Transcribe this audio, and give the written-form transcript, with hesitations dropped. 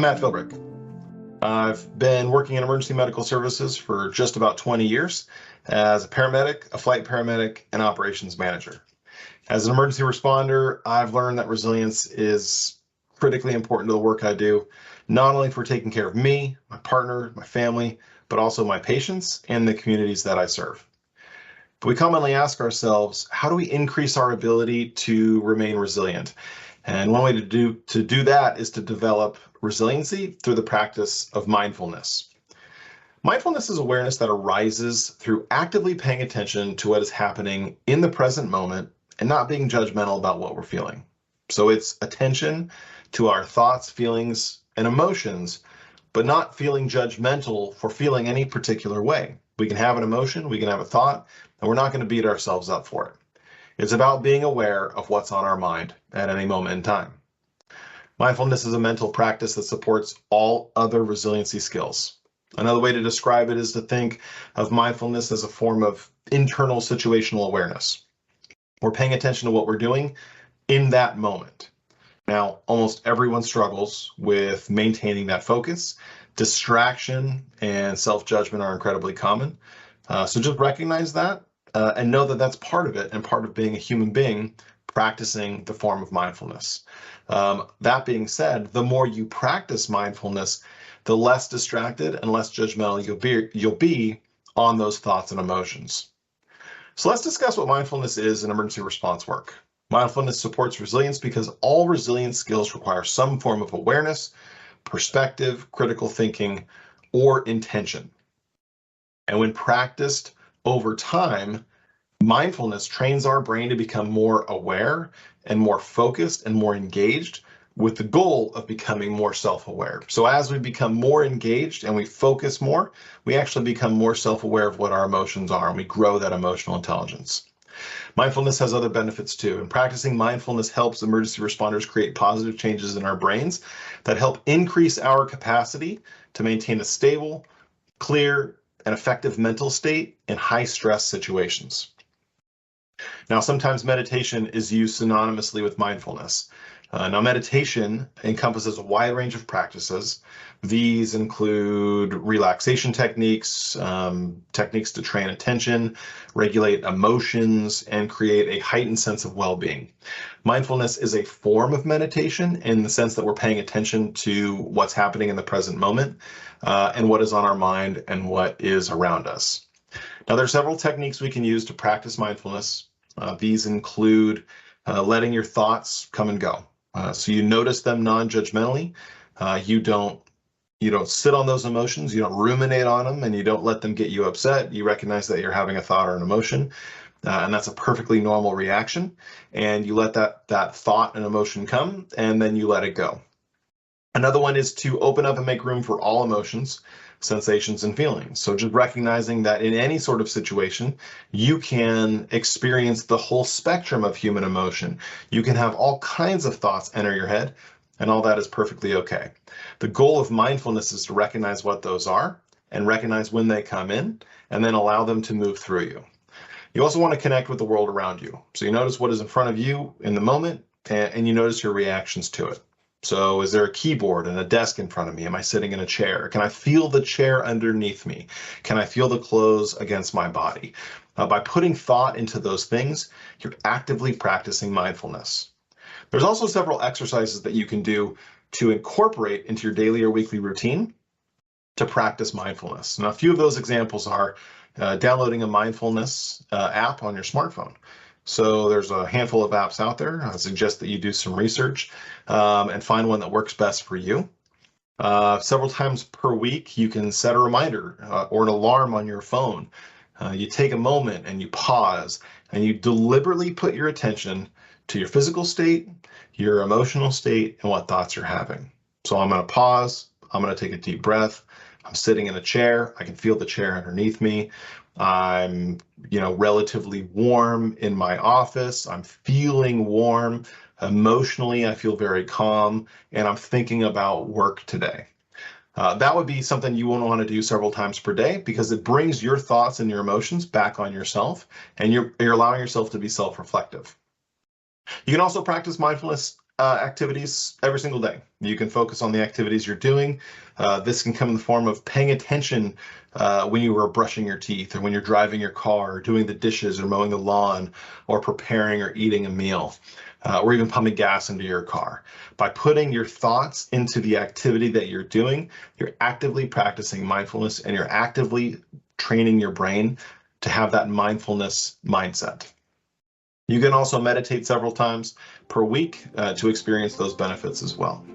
I'm Matt Philbrick. I've been working in emergency medical services for just about 20 years as a paramedic, a flight paramedic, and operations manager. As an emergency responder, I've learned that resilience is critically important to the work I do, not only for taking care of me, my partner, my family, but also my patients and the communities that I serve. But we commonly ask ourselves, how do we increase our ability to remain resilient? And one way to do that is to develop resiliency through the practice of mindfulness. Mindfulness is awareness that arises through actively paying attention to what is happening in the present moment and not being judgmental about what we're feeling. So it's attention to our thoughts, feelings, and emotions, but not feeling judgmental for feeling any particular way. We can have an emotion, we can have a thought, and we're not going to beat ourselves up for it. It's about being aware of what's on our mind at any moment in time. Mindfulness is a mental practice that supports all other resiliency skills. Another way to describe it is to think of mindfulness as a form of internal situational awareness. We're paying attention to what we're doing in that moment. Now, almost everyone struggles with maintaining that focus. Distraction and self-judgment are incredibly common. So just recognize that and know that that's part of it and part of being a human being practicing the form of mindfulness. That being said, the more you practice mindfulness, the less distracted and less judgmental you'll be on those thoughts and emotions. So let's discuss what mindfulness is in emergency response work. Mindfulness supports resilience because all resilience skills require some form of awareness, perspective, critical thinking, or intention. And when practiced over time, mindfulness trains our brain to become more aware and more focused and more engaged with the goal of becoming more self-aware. So as we become more engaged and we focus more, we actually become more self-aware of what our emotions are and we grow that emotional intelligence. Mindfulness has other benefits too, and practicing mindfulness helps emergency responders create positive changes in our brains that help increase our capacity to maintain a stable, clear, and effective mental state in high-stress situations. Now, sometimes meditation is used synonymously with mindfulness. Now, meditation encompasses a wide range of practices. These include relaxation techniques, techniques to train attention, regulate emotions, and create a heightened sense of well-being. Mindfulness is a form of meditation in the sense that we're paying attention to what's happening in the present moment and what is on our mind and what is around us. Now, there are several techniques we can use to practice mindfulness. These include letting your thoughts come and go. So you notice them non-judgmentally. You don't sit on those emotions. You don't ruminate on them, and you don't let them get you upset. You recognize that you're having a thought or an emotion, and that's a perfectly normal reaction. And you let that thought and emotion come, and then you let it go. Another one is to open up and make room for all emotions, sensations, and feelings. So just recognizing that in any sort of situation, you can experience the whole spectrum of human emotion. You can have all kinds of thoughts enter your head, and all that is perfectly okay. The goal of mindfulness is to recognize what those are and recognize when they come in, and then allow them to move through you. You also want to connect with the world around you. So you notice what is in front of you in the moment, and you notice your reactions to it. So is there a keyboard and a desk in front of me? Am I sitting in a chair? Can I feel the chair underneath me? Can I feel the clothes against my body? By putting thought into those things, you're actively practicing mindfulness. There's also several exercises that you can do to incorporate into your daily or weekly routine to practice mindfulness. Now, a few of those examples are downloading a mindfulness app on your smartphone. So there's a handful of apps out there. I suggest that you do some research and find one that works best for you. Several times per week, you can set a reminder or an alarm on your phone. You take a moment and you pause and you deliberately put your attention to your physical state, your emotional state, and what thoughts you're having. So I'm going to pause. I'm going to take a deep breath. I'm sitting in a chair. I can feel the chair underneath me. I'm, relatively warm in my office. I'm feeling warm. Emotionally, I feel very calm, and I'm thinking about work today. That would be something you won't want to do several times per day because it brings your thoughts and your emotions back on yourself, and you're allowing yourself to be self-reflective. You can also practice mindfulness activities every single day. You can focus on the activities you're doing. This can come in the form of paying attention when you are brushing your teeth, or when you're driving your car, or doing the dishes, or mowing the lawn, or preparing or eating a meal, or even pumping gas into your car. By putting your thoughts into the activity that you're doing, you're actively practicing mindfulness, and you're actively training your brain to have that mindfulness mindset. You can also meditate several times per week to experience those benefits as well.